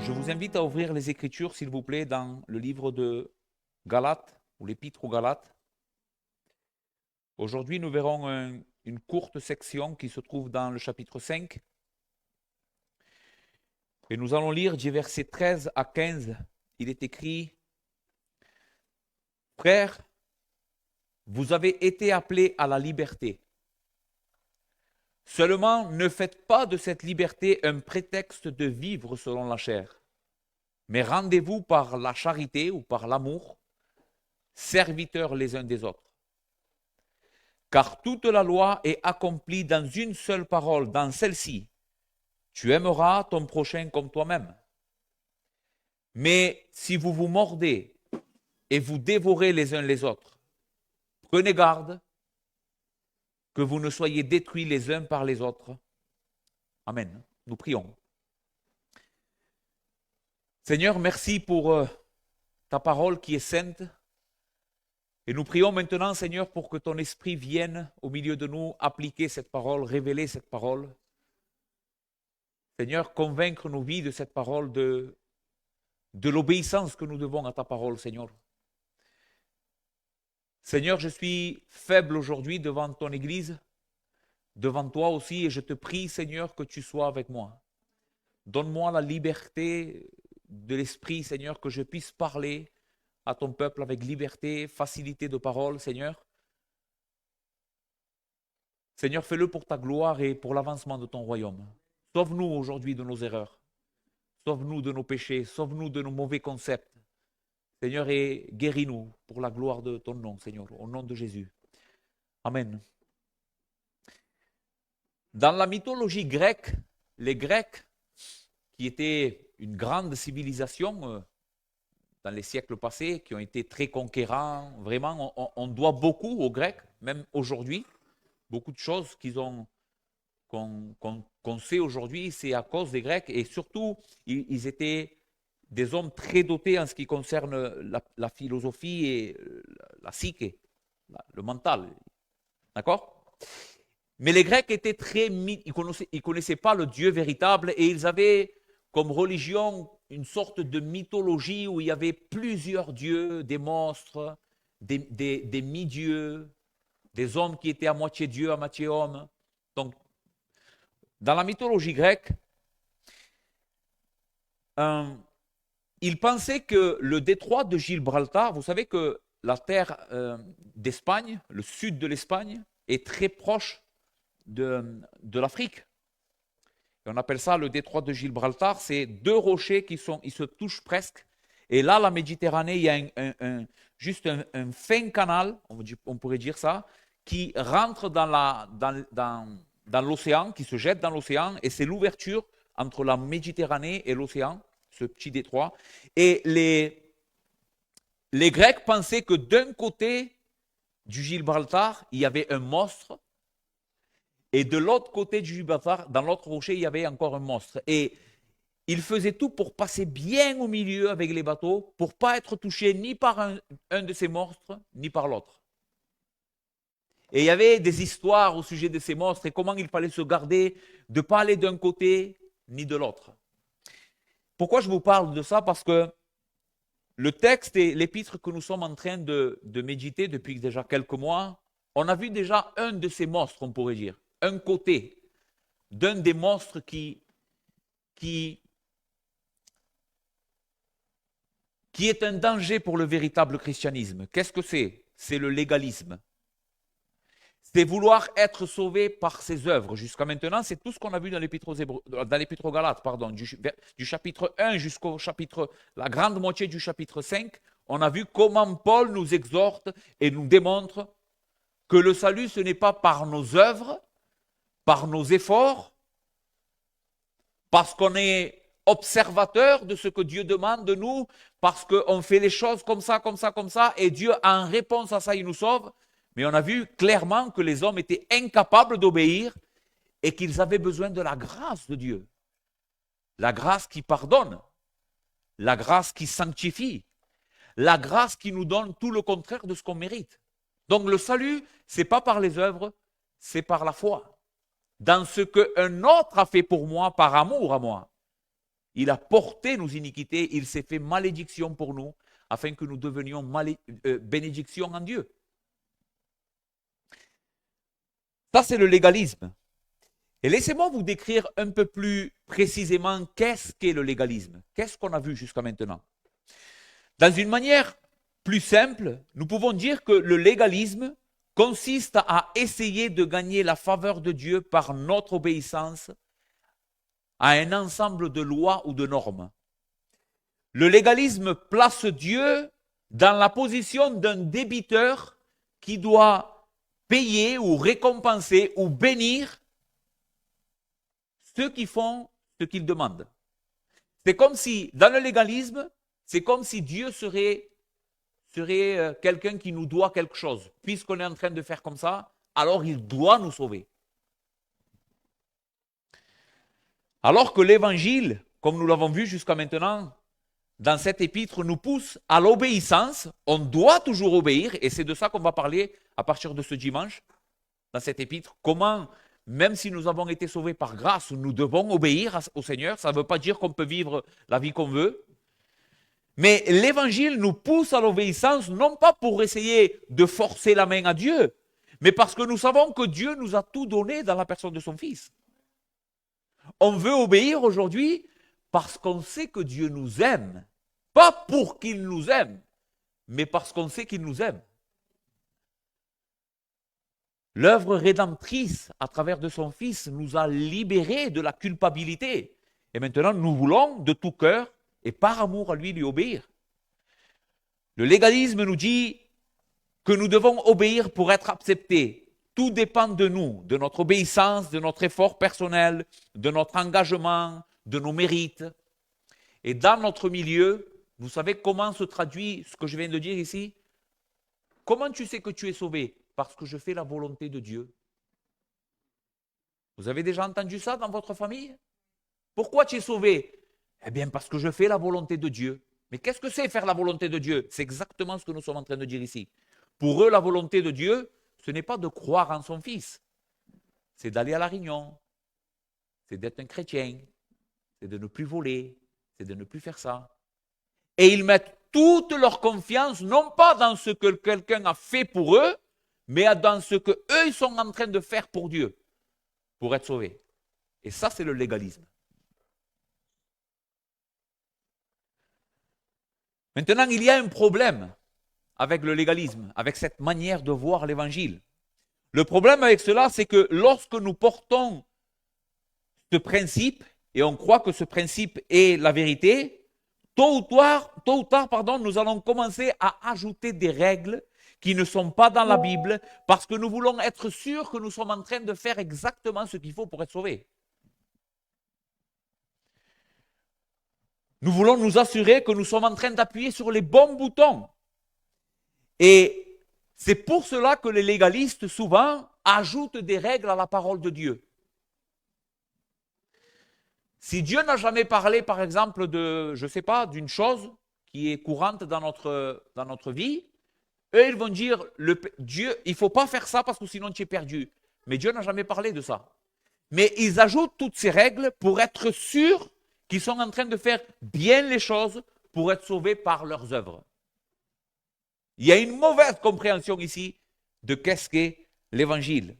Je vous invite à ouvrir les Écritures, s'il vous plaît, dans le livre de Galates, ou l'Épître aux Galates. Aujourd'hui, nous verrons une courte section qui se trouve dans le chapitre 5. Et nous allons lire du verset 13 à 15. Il est écrit, « Frères, vous avez été appelés à la liberté. Seulement, ne faites pas de cette liberté un prétexte de vivre selon la chair, mais rendez-vous par la charité ou par l'amour, serviteurs les uns des autres. Car toute la loi est accomplie dans une seule parole, dans celle-ci. Tu aimeras ton prochain comme toi-même. Mais si vous vous mordez et vous dévorez les uns les autres, prenez garde que vous ne soyez détruits les uns par les autres. » Amen. Nous prions. Seigneur, merci pour ta parole qui est sainte. Et nous prions maintenant, Seigneur, pour que ton esprit vienne au milieu de nous appliquer cette parole, révéler cette parole. Seigneur, convaincre nos vies de cette parole, de l'obéissance que nous devons à ta parole, Seigneur. Seigneur, je suis faible aujourd'hui devant ton Église, devant toi aussi, et je te prie, Seigneur, que tu sois avec moi. Donne-moi la liberté de l'esprit, Seigneur, que je puisse parler à ton peuple avec liberté, facilité de parole, Seigneur. Seigneur, fais-le pour ta gloire et pour l'avancement de ton royaume. Sauve-nous aujourd'hui de nos erreurs. Sauve-nous de nos péchés. Sauve-nous de nos mauvais concepts. Seigneur, et guéris-nous pour la gloire de ton nom, Seigneur, au nom de Jésus. Amen. Dans la mythologie grecque, les Grecs, qui étaient une grande civilisation dans les siècles passés, qui ont été très conquérants, vraiment, on doit beaucoup aux Grecs, même aujourd'hui. Beaucoup de choses qu'on sait aujourd'hui, c'est à cause des Grecs, et surtout, ils étaient des hommes très dotés en ce qui concerne la philosophie et la psyché, le mental. D'accord? Mais les Grecs étaient ils connaissaient pas le Dieu véritable, et ils avaient comme religion une sorte de mythologie où il y avait plusieurs dieux, des monstres, des mi-dieux, des hommes qui étaient à moitié dieu, à moitié homme. Donc, dans la mythologie grecque, ils pensaient que le détroit de Gibraltar, vous savez que la terre d'Espagne, le sud de l'Espagne, est très proche de l'Afrique. Et on appelle ça le détroit de Gibraltar. C'est deux rochers ils se touchent presque. Et là, la Méditerranée, il y a juste un fin canal, on pourrait dire ça, qui rentre dans l'océan, qui se jette dans l'océan, et c'est l'ouverture entre la Méditerranée et l'océan, ce petit détroit. Et les Grecs pensaient que d'un côté du Gibraltar, il y avait un monstre, et de l'autre côté du Gibraltar, dans l'autre rocher, il y avait encore un monstre. Et ils faisaient tout pour passer bien au milieu avec les bateaux, pour ne pas être touchés ni par un de ces monstres, ni par l'autre. Et il y avait des histoires au sujet de ces monstres et comment il fallait se garder de ne pas aller d'un côté ni de l'autre. Pourquoi je vous parle de ça? Parce que le texte et l'épître que nous sommes en train de méditer depuis déjà quelques mois, on a vu déjà un de ces monstres, on pourrait dire, un côté d'un des monstres qui est un danger pour le véritable christianisme. Qu'est-ce que c'est? C'est le légalisme. C'est vouloir être sauvé par ses œuvres. Jusqu'à maintenant, c'est tout ce qu'on a vu dans l'Épître aux Galates, du chapitre 1 jusqu'au chapitre, la grande moitié du chapitre 5. On a vu comment Paul nous exhorte et nous démontre que le salut, ce n'est pas par nos œuvres, par nos efforts, parce qu'on est observateur de ce que Dieu demande de nous, parce qu'on fait les choses comme ça, comme ça, comme ça, et Dieu, en réponse à ça, il nous sauve. Mais on a vu clairement que les hommes étaient incapables d'obéir et qu'ils avaient besoin de la grâce de Dieu. La grâce qui pardonne, la grâce qui sanctifie, la grâce qui nous donne tout le contraire de ce qu'on mérite. Donc le salut, ce n'est pas par les œuvres, c'est par la foi. Dans ce qu'un autre a fait pour moi, par amour à moi. Il a porté nos iniquités, il s'est fait malédiction pour nous, afin que nous devenions bénédiction en Dieu. Ça, c'est le légalisme. Et laissez-moi vous décrire un peu plus précisément qu'est-ce qu'est le légalisme. Qu'est-ce qu'on a vu jusqu'à maintenant? Dans une manière plus simple, nous pouvons dire que le légalisme consiste à essayer de gagner la faveur de Dieu par notre obéissance à un ensemble de lois ou de normes. Le légalisme place Dieu dans la position d'un débiteur qui doit payer ou récompenser ou bénir ceux qui font ce qu'il demande. C'est comme si, dans le légalisme, c'est comme si Dieu serait quelqu'un qui nous doit quelque chose. Puisqu'on est en train de faire comme ça, alors il doit nous sauver. Alors que l'évangile, comme nous l'avons vu jusqu'à maintenant, dans cet épître, nous pousse à l'obéissance. On doit toujours obéir, et c'est de ça qu'on va parler à partir de ce dimanche, dans cet épître. Comment, même si nous avons été sauvés par grâce, nous devons obéir au Seigneur. Ça ne veut pas dire qu'on peut vivre la vie qu'on veut. Mais l'évangile nous pousse à l'obéissance, non pas pour essayer de forcer la main à Dieu, mais parce que nous savons que Dieu nous a tout donné dans la personne de son Fils. On veut obéir aujourd'hui parce qu'on sait que Dieu nous aime. Pas pour qu'il nous aime, mais parce qu'on sait qu'il nous aime. L'œuvre rédemptrice à travers de son Fils nous a libérés de la culpabilité. Et maintenant, nous voulons de tout cœur et par amour à lui obéir. Le légalisme nous dit que nous devons obéir pour être acceptés. Tout dépend de nous, de notre obéissance, de notre effort personnel, de notre engagement, de nos mérites. Et dans notre milieu, vous savez comment se traduit ce que je viens de dire ici? Comment tu sais que tu es sauvé? Parce que je fais la volonté de Dieu. Vous avez déjà entendu ça dans votre famille? Pourquoi tu es sauvé? Eh bien, parce que je fais la volonté de Dieu. Mais qu'est-ce que c'est faire la volonté de Dieu? C'est exactement ce que nous sommes en train de dire ici. Pour eux, la volonté de Dieu, ce n'est pas de croire en son Fils. C'est d'aller à la réunion. C'est d'être un chrétien. C'est de ne plus voler. C'est de ne plus faire ça. Et ils mettent toute leur confiance, non pas dans ce que quelqu'un a fait pour eux, mais dans ce qu'eux, ils sont en train de faire pour Dieu, pour être sauvés. Et ça, c'est le légalisme. Maintenant, il y a un problème avec le légalisme, avec cette manière de voir l'évangile. Le problème avec cela, c'est que lorsque nous portons ce principe, et on croit que ce principe est la vérité, tôt ou tard, nous allons commencer à ajouter des règles qui ne sont pas dans la Bible, parce que nous voulons être sûrs que nous sommes en train de faire exactement ce qu'il faut pour être sauvés. Nous voulons nous assurer que nous sommes en train d'appuyer sur les bons boutons. Et c'est pour cela que les légalistes, souvent, ajoutent des règles à la parole de Dieu. Si Dieu n'a jamais parlé, par exemple, d'une chose qui est courante dans notre vie, eux, ils vont dire, Dieu, il ne faut pas faire ça parce que sinon tu es perdu. Mais Dieu n'a jamais parlé de ça. Mais ils ajoutent toutes ces règles pour être sûrs qu'ils sont en train de faire bien les choses pour être sauvés par leurs œuvres. Il y a une mauvaise compréhension ici de qu'est-ce qu'est l'évangile.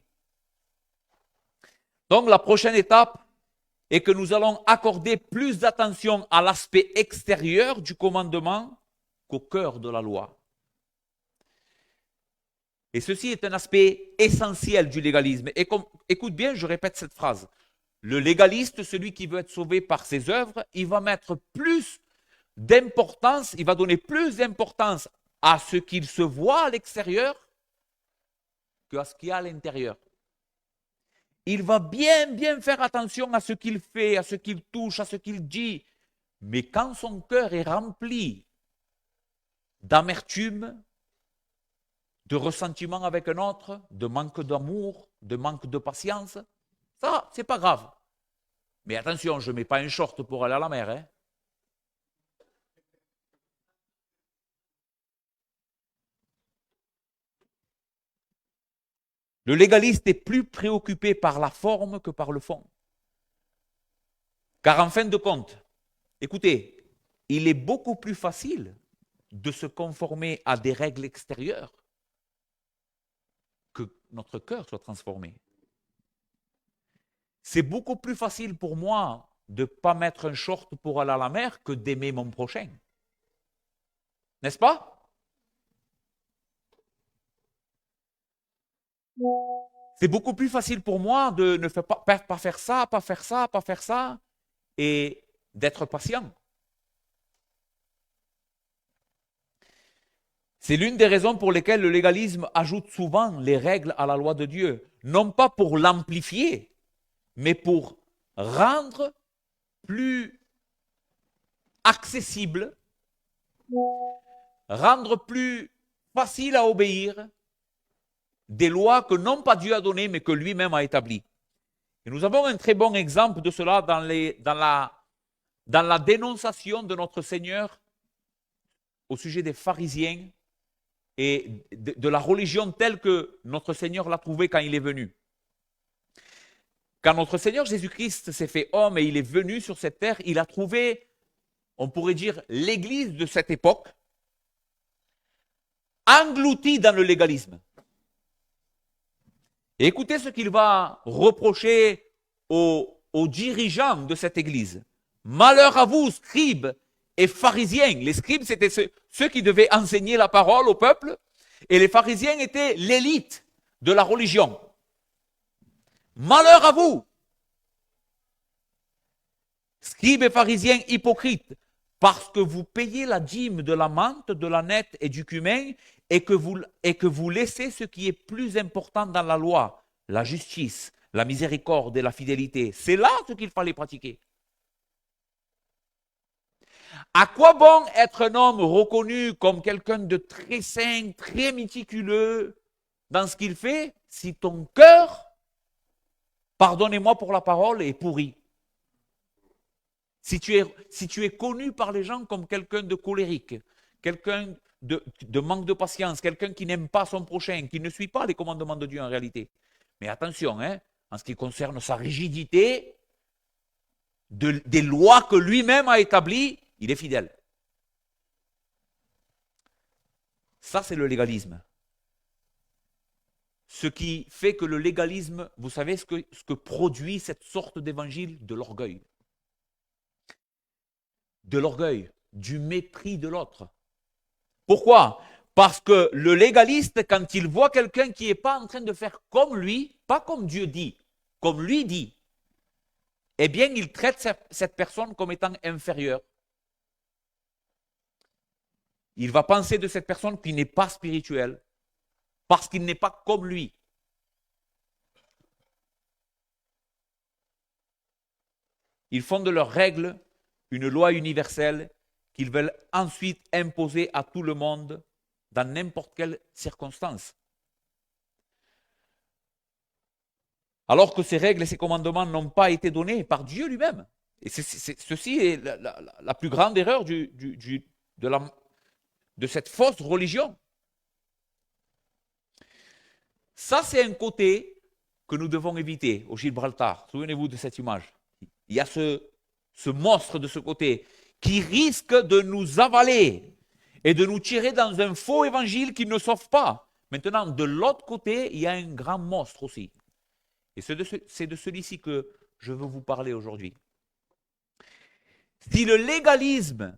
Donc la prochaine étape est que nous allons accorder plus d'attention à l'aspect extérieur du commandement qu'au cœur de la loi. Et ceci est un aspect essentiel du légalisme. Et écoute bien, je répète cette phrase. Le légaliste, celui qui veut être sauvé par ses œuvres, il va mettre plus d'importance, il va donner plus d'importance à ce qu'il se voit à l'extérieur qu'à ce qu'il y a à l'intérieur. Il va bien faire attention à ce qu'il fait, à ce qu'il touche, à ce qu'il dit. Mais quand son cœur est rempli d'amertume, de ressentiment avec un autre, de manque d'amour, de manque de patience, ça, c'est pas grave. Mais attention, je ne mets pas un short pour aller à la mer. Le légaliste est plus préoccupé par la forme que par le fond. Car en fin de compte, Écoutez, il est beaucoup plus facile de se conformer à des règles extérieures que notre cœur soit transformé. C'est beaucoup plus facile pour moi de ne pas mettre un short pour aller à la mer que d'aimer mon prochain. N'est-ce pas? C'est beaucoup plus facile pour moi de ne pas faire ça, pas faire ça, pas faire ça, et d'être patient. C'est l'une des raisons pour lesquelles le légalisme ajoute souvent les règles à la loi de Dieu, non pas pour l'amplifier, mais pour rendre plus accessible, rendre plus facile à obéir des lois que non pas Dieu a données, mais que lui-même a établies. Et nous avons un très bon exemple de cela dans la dénonciation de notre Seigneur au sujet des pharisiens et de la religion telle que notre Seigneur l'a trouvée quand il est venu. Quand notre Seigneur Jésus-Christ s'est fait homme et il est venu sur cette terre, il a trouvé, on pourrait dire, l'Église de cette époque engloutie dans le légalisme. Et écoutez ce qu'il va reprocher aux dirigeants de cette Église. Malheur à vous, scribes et pharisiens. Les scribes, c'était ceux qui devaient enseigner la parole au peuple, et les pharisiens étaient l'élite de la religion. Malheur à vous, scribes et pharisiens hypocrites, parce que vous payez la dîme de la menthe, de la nette et du cumin, et que vous laissez ce qui est plus important dans la loi, la justice, la miséricorde et la fidélité. C'est là ce qu'il fallait pratiquer. À quoi bon être un homme reconnu comme quelqu'un de très saint, très méticuleux dans ce qu'il fait, si ton cœur, pardonnez-moi pour la parole, est pourri? Si tu es connu par les gens comme quelqu'un de colérique, quelqu'un de manque de patience, quelqu'un qui n'aime pas son prochain, qui ne suit pas les commandements de Dieu en réalité. Mais attention, en ce qui concerne sa rigidité, des lois que lui-même a établies, il est fidèle. Ça, c'est le légalisme. Ce qui fait que le légalisme, vous savez ce que produit cette sorte d'évangile? De l'orgueil. De l'orgueil, du mépris de l'autre. Pourquoi? Parce que le légaliste, quand il voit quelqu'un qui n'est pas en train de faire comme lui, pas comme Dieu dit, comme lui dit, eh bien, il traite cette personne comme étant inférieure. Il va penser de cette personne qu'il n'est pas spirituel, parce qu'il n'est pas comme lui. Ils font de leurs règles une loi universelle qu'ils veulent ensuite imposer à tout le monde dans n'importe quelle circonstance. Alors que ces règles et ces commandements n'ont pas été donnés par Dieu lui-même. Et ceci est la plus grande erreur de cette fausse religion. Ça, c'est un côté que nous devons éviter au Gibraltar. Souvenez-vous de cette image. Il y a ce monstre de ce côté qui risque de nous avaler et de nous tirer dans un faux évangile qui ne sauve pas. Maintenant, de l'autre côté, il y a un grand monstre aussi. Et c'est de celui-ci que je veux vous parler aujourd'hui. Si le légalisme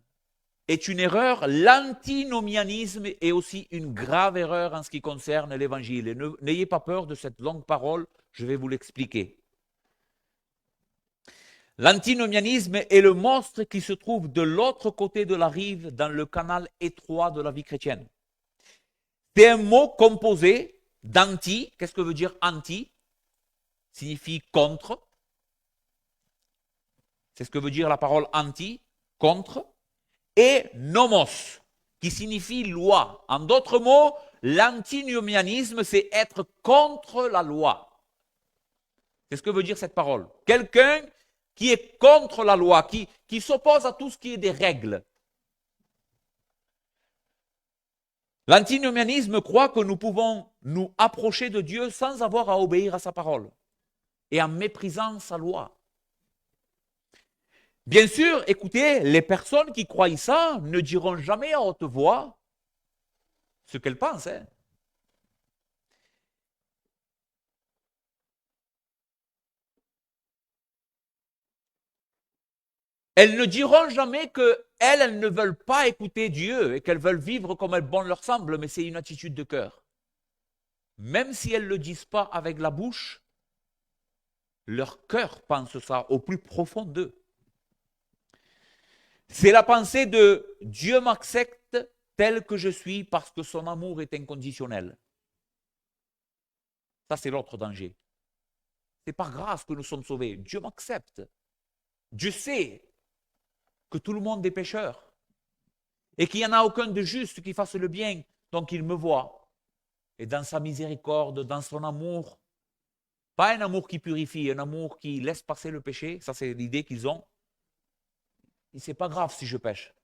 est une erreur, l'antinomianisme est aussi une grave erreur en ce qui concerne l'évangile. Et n'ayez pas peur de cette longue parole, je vais vous l'expliquer. L'antinomianisme est le monstre qui se trouve de l'autre côté de la rive dans le canal étroit de la vie chrétienne. C'est un mot composé d'anti. Qu'est-ce que veut dire anti? Signifie contre. C'est ce que veut dire la parole anti, contre. Et nomos, qui signifie loi. En d'autres mots, l'antinomianisme, c'est être contre la loi. C'est ce que veut dire cette parole. Quelqu'un qui est contre la loi, qui s'oppose à tout ce qui est des règles. L'antinomianisme croit que nous pouvons nous approcher de Dieu sans avoir à obéir à sa parole et en méprisant sa loi. Bien sûr, écoutez, les personnes qui croient ça ne diront jamais à haute voix ce qu'elles pensent. Hein. Elles ne diront jamais qu'elles ne veulent pas écouter Dieu et qu'elles veulent vivre comme bon leur semble, mais c'est une attitude de cœur. Même si elles ne le disent pas avec la bouche, leur cœur pense ça au plus profond d'eux. C'est la pensée de Dieu m'accepte tel que je suis parce que son amour est inconditionnel. Ça, c'est l'autre danger. C'est par grâce que nous sommes sauvés. Dieu m'accepte. Dieu sait que tout le monde est pécheur et qu'il n'y en a aucun de juste qui fasse le bien, donc il me voit. Et dans sa miséricorde, dans son amour, pas un amour qui purifie, un amour qui laisse passer le péché, ça c'est l'idée qu'ils ont. Et c'est pas grave si je pêche.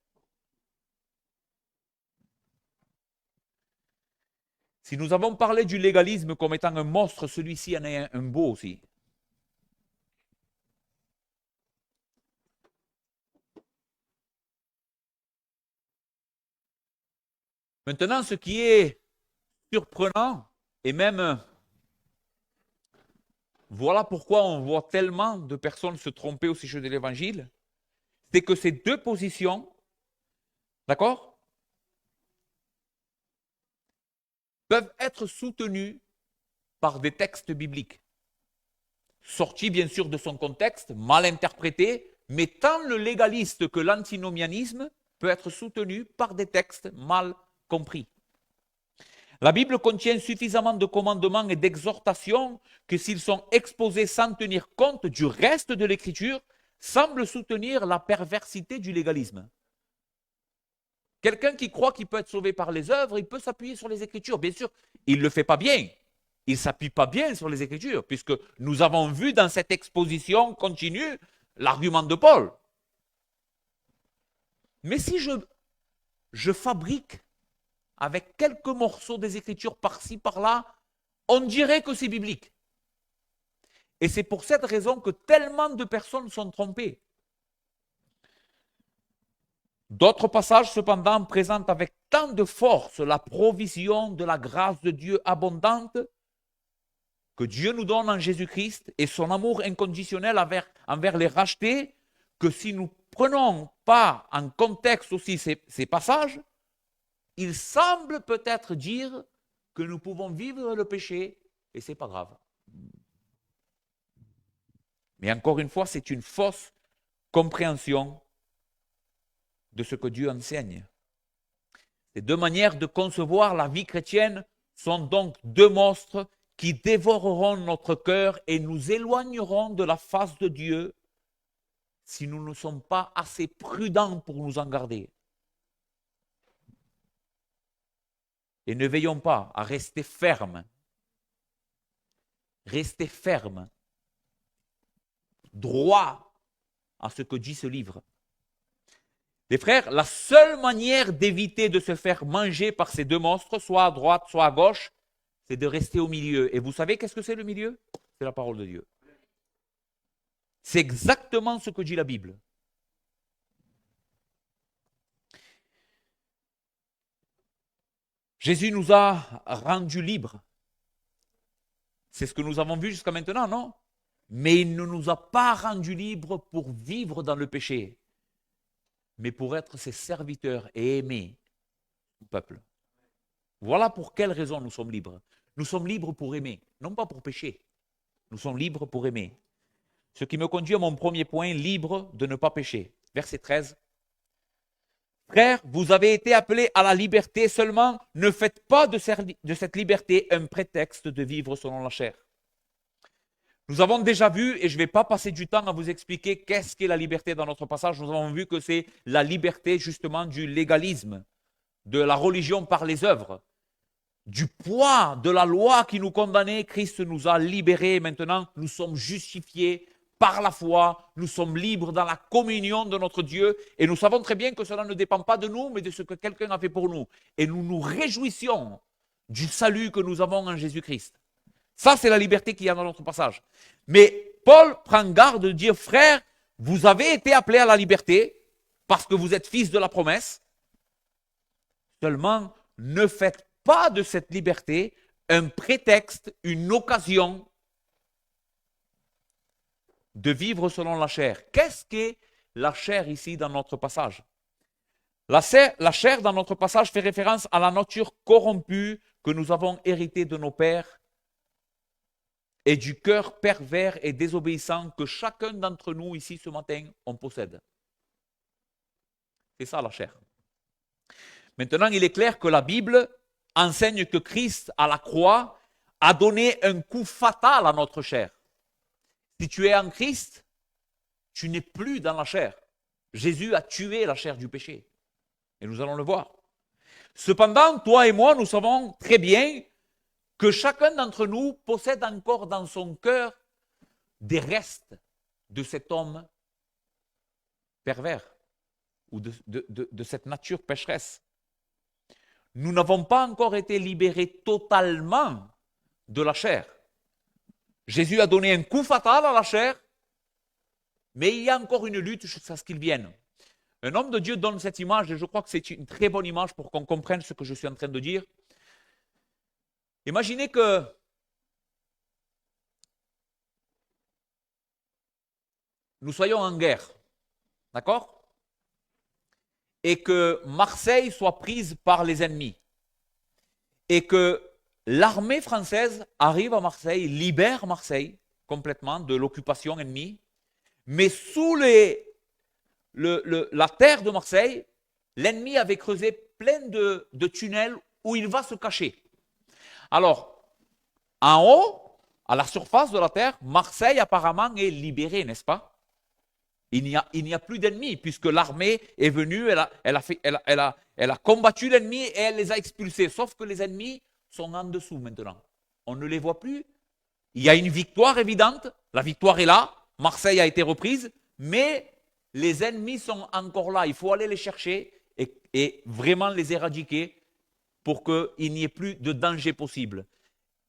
Si nous avons parlé du légalisme comme étant un monstre, celui-ci en est un beau aussi. Maintenant, ce qui est surprenant, et même, voilà pourquoi on voit tellement de personnes se tromper au sujet de l'évangile, c'est que ces deux positions, d'accord, peuvent être soutenues par des textes bibliques, sortis bien sûr de son contexte, mal interprétés, mais tant le légaliste que l'antinomianisme peut être soutenu par des textes mal compris. La Bible contient suffisamment de commandements et d'exhortations que s'ils sont exposés sans tenir compte du reste de l'Écriture, semblent soutenir la perversité du légalisme. Quelqu'un qui croit qu'il peut être sauvé par les œuvres, il peut s'appuyer sur les Écritures. Bien sûr, il ne le fait pas bien. Il ne s'appuie pas bien sur les Écritures, puisque nous avons vu dans cette exposition continue l'argument de Paul. Mais si je fabrique avec quelques morceaux des Écritures par-ci, par-là, on dirait que c'est biblique. Et c'est pour cette raison que tellement de personnes sont trompées. D'autres passages, cependant, présentent avec tant de force la provision de la grâce de Dieu abondante que Dieu nous donne en Jésus-Christ et son amour inconditionnel envers les rachetés, que si nous ne prenons pas en contexte aussi ces passages, il semble peut-être dire que nous pouvons vivre le péché et ce n'est pas grave. Mais encore une fois, c'est une fausse compréhension de ce que Dieu enseigne. Ces deux manières de concevoir la vie chrétienne sont donc deux monstres qui dévoreront notre cœur et nous éloigneront de la face de Dieu si nous ne sommes pas assez prudents pour nous en garder. Et ne veillons pas à rester fermes. Restez fermes, droit à ce que dit ce livre. Les frères, la seule manière d'éviter de se faire manger par ces deux monstres, soit à droite, soit à gauche, c'est de rester au milieu. Et vous savez qu'est-ce que c'est le milieu? C'est la parole de Dieu. C'est exactement ce que dit la Bible. Jésus nous a rendus libres. C'est ce que nous avons vu jusqu'à maintenant, non? Mais il ne nous a pas rendus libres pour vivre dans le péché, mais pour être ses serviteurs et aimer son peuple. Voilà pour quelle raison nous sommes libres. Nous sommes libres pour aimer, non pas pour pécher. Nous sommes libres pour aimer. Ce qui me conduit à mon premier point, libre de ne pas pécher. Verset 13. Frères, vous avez été appelés à la liberté, seulement ne faites pas de cette liberté un prétexte de vivre selon la chair. Nous avons déjà vu, et je ne vais pas passer du temps à vous expliquer qu'est-ce qu'est la liberté dans notre passage, nous avons vu que c'est la liberté justement du légalisme, de la religion par les œuvres, du poids de la loi qui nous condamnait. Christ nous a libérés, maintenant nous sommes justifiés par la foi, nous sommes libres dans la communion de notre Dieu, et nous savons très bien que cela ne dépend pas de nous, mais de ce que quelqu'un a fait pour nous. Et nous nous réjouissons du salut que nous avons en Jésus-Christ. Ça, c'est la liberté qu'il y a dans notre passage. Mais Paul prend garde de dire, frères, Vous avez été appelés à la liberté parce que vous êtes fils de la promesse. Seulement, ne faites pas de cette liberté un prétexte, une occasion de vivre selon la chair. Qu'est-ce qu'est la chair ici dans notre passage? La chair dans notre passage fait référence à la nature corrompue que nous avons héritée de nos pères et du cœur pervers et désobéissant que chacun d'entre nous ici ce matin, on possède. C'est ça la chair. Maintenant, il est clair que la Bible enseigne que Christ, à la croix, a donné un coup fatal à notre chair. Si tu es en Christ, tu n'es plus dans la chair. Jésus a tué la chair du péché. Et nous allons le voir. Cependant, toi et moi, nous savons très bien que chacun d'entre nous possède encore dans son cœur des restes de cet homme pervers ou de cette nature pécheresse. Nous n'avons pas encore été libérés totalement de la chair. Jésus a donné un coup fatal à la chair, mais il y a encore une lutte jusqu'à ce qu'il vienne. Un homme de Dieu donne cette image et je crois que c'est une très bonne image pour qu'on comprenne ce que je suis en train de dire. Imaginez que nous soyons en guerre, d'accord? Et que Marseille soit prise par les ennemis. Et que l'armée française arrive à Marseille, libère Marseille complètement de l'occupation ennemie, mais sous la terre de Marseille, l'ennemi avait creusé plein de tunnels où il va se cacher. Alors, en haut, à la surface de la terre, Marseille apparemment est libérée, n'est-ce pas? Il n'y a plus d'ennemis puisque l'armée est venue, elle a combattu l'ennemi et elle les a expulsés. Sauf que les ennemis sont en dessous maintenant. On ne les voit plus. Il y a une victoire évidente. La victoire est là. Marseille a été reprise. Mais les ennemis sont encore là. Il faut aller les chercher et vraiment les éradiquer pour qu'il n'y ait plus de danger possible.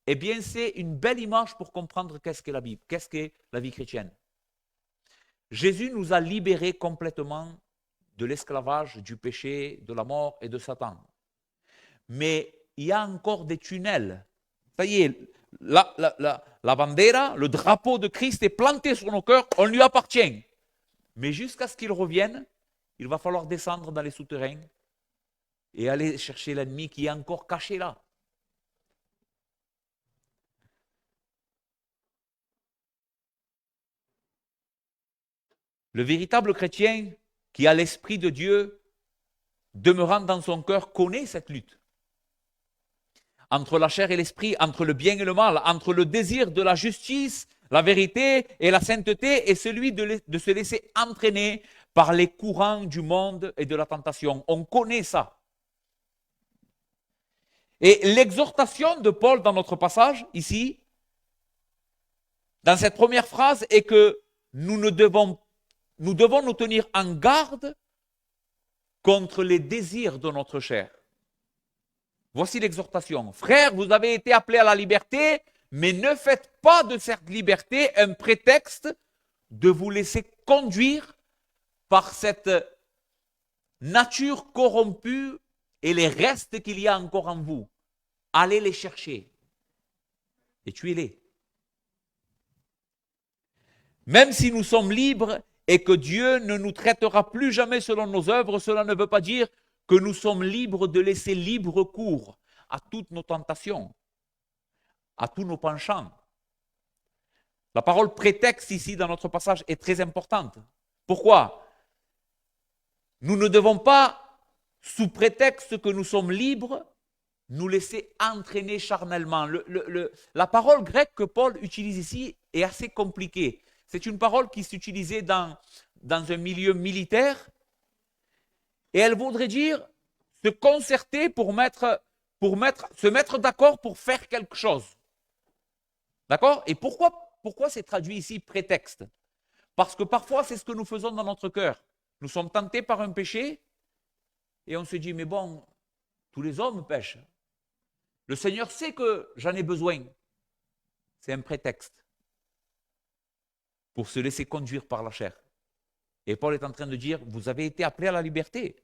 Eh bien, c'est une belle image pour comprendre qu'est-ce qu'est la Bible, qu'est-ce qu'est la vie chrétienne. Jésus nous a libérés complètement de l'esclavage, du péché, de la mort et de Satan. Mais il y a encore des tunnels. Ça y est, la bandera, le drapeau de Christ est planté sur nos cœurs, on lui appartient. Mais jusqu'à ce qu'il revienne, il va falloir descendre dans les souterrains et aller chercher l'ennemi qui est encore caché là. Le véritable chrétien qui a l'Esprit de Dieu demeurant dans son cœur connaît cette lutte. Entre la chair et l'esprit, entre le bien et le mal, entre le désir de la justice, la vérité et la sainteté et celui de se laisser entraîner par les courants du monde et de la tentation. On connaît ça. Et l'exhortation de Paul dans notre passage, ici, dans cette première phrase, est que nous devons nous tenir en garde contre les désirs de notre chair. Voici l'exhortation. Frères, vous avez été appelés à la liberté, mais ne faites pas de cette liberté un prétexte de vous laisser conduire par cette nature corrompue et les restes qu'il y a encore en vous. Allez les chercher et tuez-les. Même si nous sommes libres et que Dieu ne nous traitera plus jamais selon nos œuvres, cela ne veut pas dire que nous sommes libres de laisser libre cours à toutes nos tentations, à tous nos penchants. La parole prétexte ici dans notre passage est très importante. Pourquoi? Nous ne devons pas, sous prétexte que nous sommes libres, nous laisser entraîner charnellement. La parole grecque que Paul utilise ici est assez compliquée. C'est une parole qui s'utilisait dans un milieu militaire et elle voudrait dire se concerter se mettre d'accord pour faire quelque chose. D'accord? Et pourquoi c'est traduit ici prétexte? Parce que parfois c'est ce que nous faisons dans notre cœur. Nous sommes tentés par un péché et on se dit mais bon, tous les hommes pêchent. Le Seigneur sait que j'en ai besoin. C'est un prétexte pour se laisser conduire par la chair. Et Paul est en train de dire, vous avez été appelés à la liberté,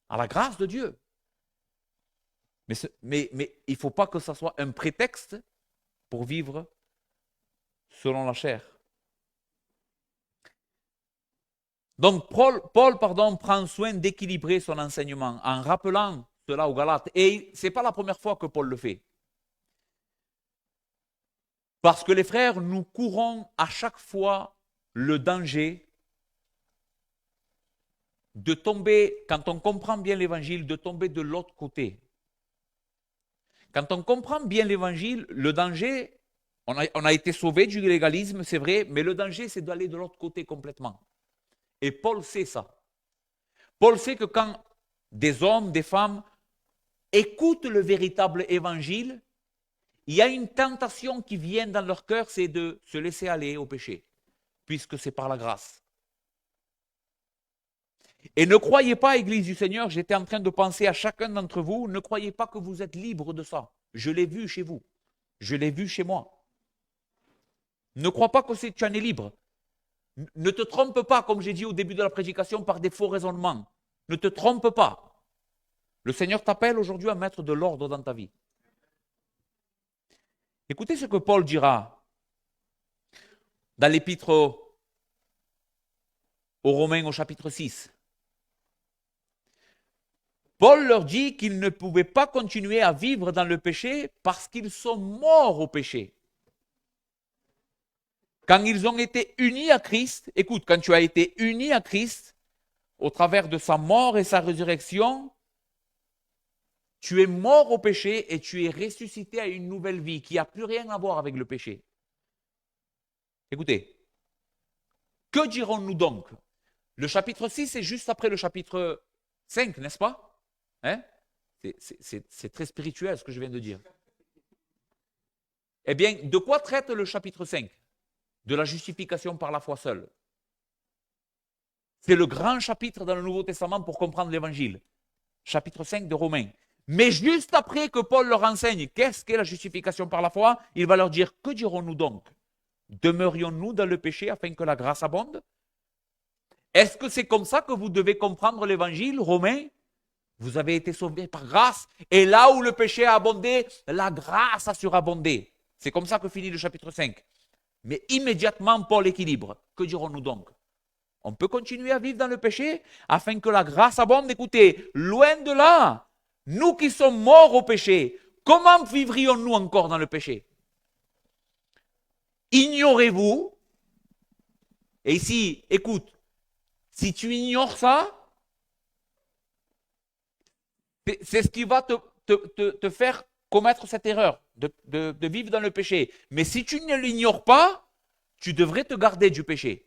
à la grâce de Dieu. Mais il ne faut pas que ça soit un prétexte pour vivre selon la chair. Donc Paul prend soin d'équilibrer son enseignement en rappelant cela aux Galates. Et ce n'est pas la première fois que Paul le fait. Parce que les frères, nous courons à chaque fois le danger de tomber, quand on comprend bien l'évangile, de tomber de l'autre côté. Quand on comprend bien l'évangile, le danger, on a été sauvé du légalisme, c'est vrai, mais le danger, c'est d'aller de l'autre côté complètement. Et Paul sait ça. Paul sait que quand des hommes, des femmes écoutent le véritable évangile, il y a une tentation qui vient dans leur cœur, c'est de se laisser aller au péché, puisque c'est par la grâce. Et ne croyez pas, Église du Seigneur, j'étais en train de penser à chacun d'entre vous, ne croyez pas que vous êtes libre de ça. Je l'ai vu chez vous. Je l'ai vu chez moi. Ne crois pas que tu en es libre. Ne te trompe pas, comme j'ai dit au début de la prédication, par des faux raisonnements. Ne te trompe pas. Le Seigneur t'appelle aujourd'hui à mettre de l'ordre dans ta vie. Écoutez ce que Paul dira dans l'épître aux Romains au chapitre 6. Paul leur dit qu'ils ne pouvaient pas continuer à vivre dans le péché parce qu'ils sont morts au péché. Quand ils ont été unis à Christ, écoute, quand tu as été uni à Christ, au travers de sa mort et sa résurrection, tu es mort au péché et tu es ressuscité à une nouvelle vie qui n'a plus rien à voir avec le péché. Écoutez, que dirons-nous donc? Le chapitre 6 est juste après le chapitre 5, n'est-ce pas? Hein? C'est très spirituel ce que je viens de dire. Eh bien, de quoi traite le chapitre 5? De la justification par la foi seule. C'est le grand chapitre dans le Nouveau Testament pour comprendre l'Évangile. Chapitre 5 de Romains. Mais juste après que Paul leur enseigne qu'est-ce qu'est la justification par la foi, il va leur dire, que dirons-nous donc? Demeurions-nous dans le péché afin que la grâce abonde? Est-ce que c'est comme ça que vous devez comprendre l'Évangile, Romains? Vous avez été sauvés par grâce, et là où le péché a abondé, la grâce a surabondé. C'est comme ça que finit le chapitre 5. Mais immédiatement, Paul équilibre. Que dirons-nous donc? On peut continuer à vivre dans le péché afin que la grâce abonde? Écoutez, loin de là, nous qui sommes morts au péché, comment vivrions-nous encore dans le péché? Ignorez-vous, et ici, écoute, si tu ignores ça, c'est ce qui va te faire commettre cette erreur, de vivre dans le péché. Mais si tu ne l'ignores pas, tu devrais te garder du péché.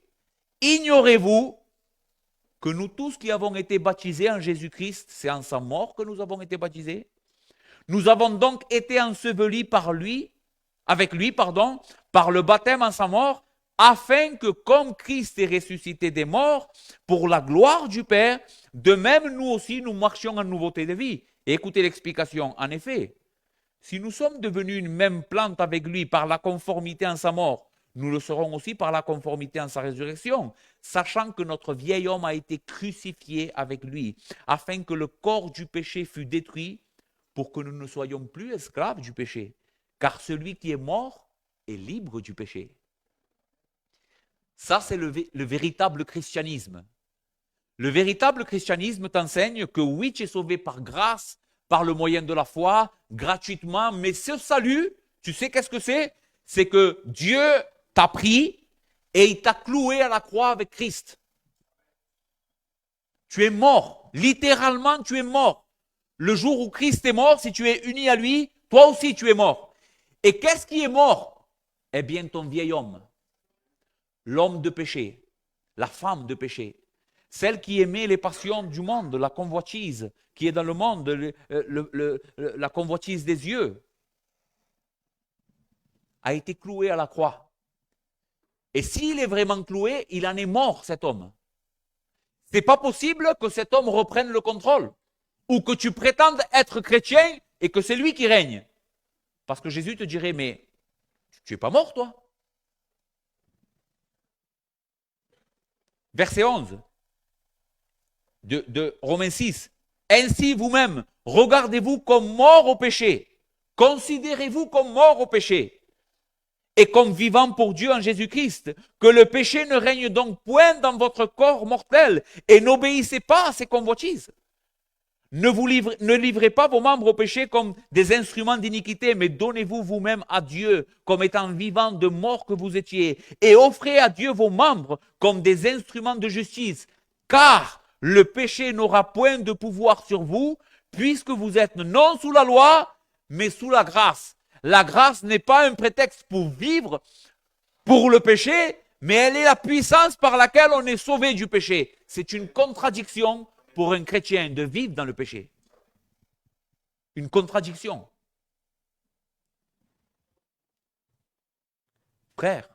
Ignorez-vous que nous tous qui avons été baptisés en Jésus-Christ, c'est en sa mort que nous avons été baptisés. Nous avons donc été ensevelis avec lui, par le baptême en sa mort, afin que comme Christ est ressuscité des morts, pour la gloire du Père, de même nous aussi nous marchions en nouveauté de vie. Et écoutez l'explication. En effet, si nous sommes devenus une même plante avec lui par la conformité en sa mort, nous le serons aussi par la conformité en sa résurrection, sachant que notre vieil homme a été crucifié avec lui, afin que le corps du péché fût détruit, pour que nous ne soyons plus esclaves du péché. Car celui qui est mort est libre du péché. Ça, c'est le véritable christianisme. Le véritable christianisme t'enseigne que oui, tu es sauvé par grâce, par le moyen de la foi, gratuitement, mais ce salut, tu sais qu'est-ce que c'est? C'est que Dieu t'a pris et il t'a cloué à la croix avec Christ. Tu es mort, littéralement tu es mort. Le jour où Christ est mort, si tu es uni à lui, toi aussi tu es mort. Et qu'est-ce qui est mort? Eh bien ton vieil homme, l'homme de péché, la femme de péché, celle qui aimait les passions du monde, la convoitise qui est dans le monde, la convoitise des yeux, a été clouée à la croix. Et s'il est vraiment cloué, il en est mort, cet homme. Ce n'est pas possible que cet homme reprenne le contrôle, ou que tu prétendes être chrétien et que c'est lui qui règne. Parce que Jésus te dirait, mais tu n'es pas mort, toi? Verset 11 de Romains 6. Ainsi vous-même, regardez-vous comme mort au péché. Considérez-vous comme mort au péché et comme vivant pour Dieu en Jésus-Christ. Que le péché ne règne donc point dans votre corps mortel et n'obéissez pas à ses convoitises. Ne livrez pas vos membres au péché comme des instruments d'iniquité, mais donnez-vous vous-même à Dieu comme étant vivants de mort que vous étiez, et offrez à Dieu vos membres comme des instruments de justice, car le péché n'aura point de pouvoir sur vous, puisque vous êtes non sous la loi, mais sous la grâce. La grâce n'est pas un prétexte pour vivre pour le péché, mais elle est la puissance par laquelle on est sauvé du péché. C'est une contradiction pour un chrétien de vivre dans le péché. Une contradiction. Frère,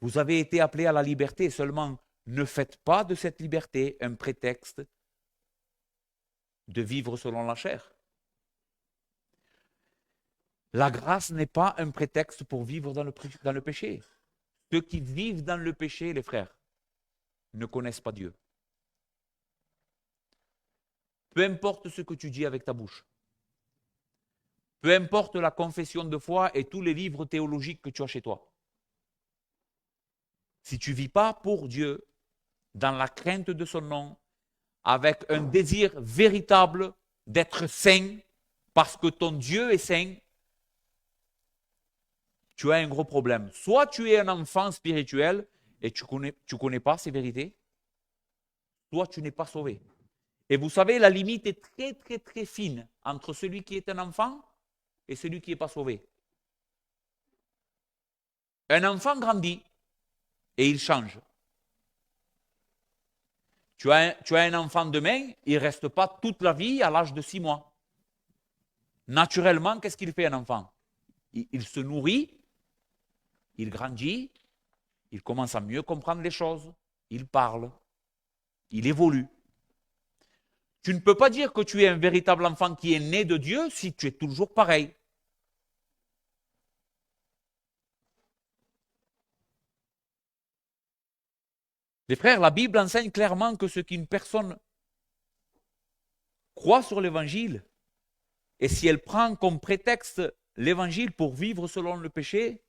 vous avez été appelés à la liberté, seulement ne faites pas de cette liberté un prétexte de vivre selon la chair. La grâce n'est pas un prétexte pour vivre dans le péché. Ceux qui vivent dans le péché, les frères, ne connaissent pas Dieu. Peu importe ce que tu dis avec ta bouche, peu importe la confession de foi et tous les livres théologiques que tu as chez toi, si tu ne vis pas pour Dieu, dans la crainte de son nom, avec un désir véritable d'être saint, parce que ton Dieu est saint, tu as un gros problème. Soit tu es un enfant spirituel et tu connais pas ces vérités, soit tu n'es pas sauvé. Et vous savez, la limite est très, très, très fine entre celui qui est un enfant et celui qui n'est pas sauvé. Un enfant grandit et il change. Tu as un enfant demain, il ne reste pas toute la vie à l'âge de 6 mois. Naturellement, qu'est-ce qu'il fait un enfant? Il se nourrit, il grandit, il commence à mieux comprendre les choses, il parle, il évolue. Tu ne peux pas dire que tu es un véritable enfant qui est né de Dieu si tu es toujours pareil. Les frères, la Bible enseigne clairement que ce qu'une personne croit sur l'Évangile, et si elle prend comme prétexte l'Évangile pour vivre selon le péché,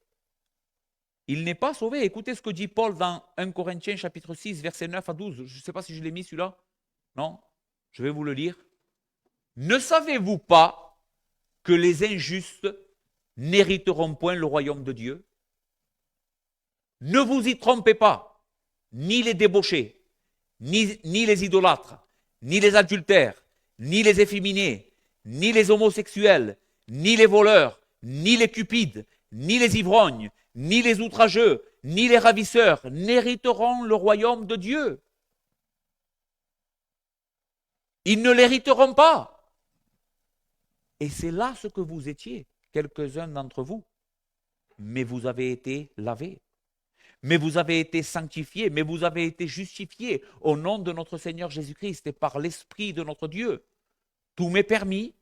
il n'est pas sauvé. Écoutez ce que dit Paul dans 1 Corinthiens chapitre 6, versets 9 à 12. Je ne sais pas si je l'ai mis celui-là. Non, je vais vous le lire. Ne savez-vous pas que les injustes n'hériteront point le royaume de Dieu? Ne vous y trompez pas, ni les débauchés, ni les idolâtres, ni les adultères, ni les efféminés, ni les homosexuels, ni les voleurs, ni les cupides, ni les ivrognes, ni les outrageux, ni les ravisseurs n'hériteront le royaume de Dieu. Ils ne l'hériteront pas. Et c'est là ce que vous étiez, quelques-uns d'entre vous. Mais vous avez été lavés. Mais vous avez été sanctifiés. Mais vous avez été justifiés au nom de notre Seigneur Jésus-Christ et par l'Esprit de notre Dieu. Tout m'est permis,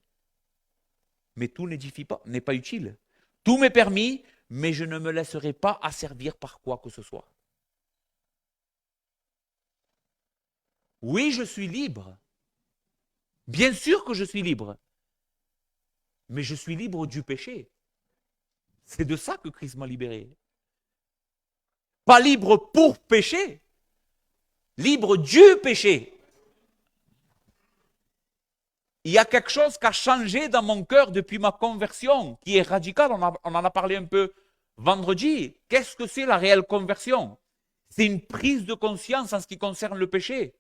mais tout n'est pas utile. Tout m'est permis, mais je ne me laisserai pas asservir par quoi que ce soit. Oui, je suis libre. Bien sûr que je suis libre. Mais je suis libre du péché. C'est de ça que Christ m'a libéré. Pas libre pour pécher, libre du péché. Il y a quelque chose qui a changé dans mon cœur depuis ma conversion, qui est radical. On en a parlé un peu vendredi. Qu'est-ce que c'est la réelle conversion? C'est une prise de conscience en ce qui concerne le péché.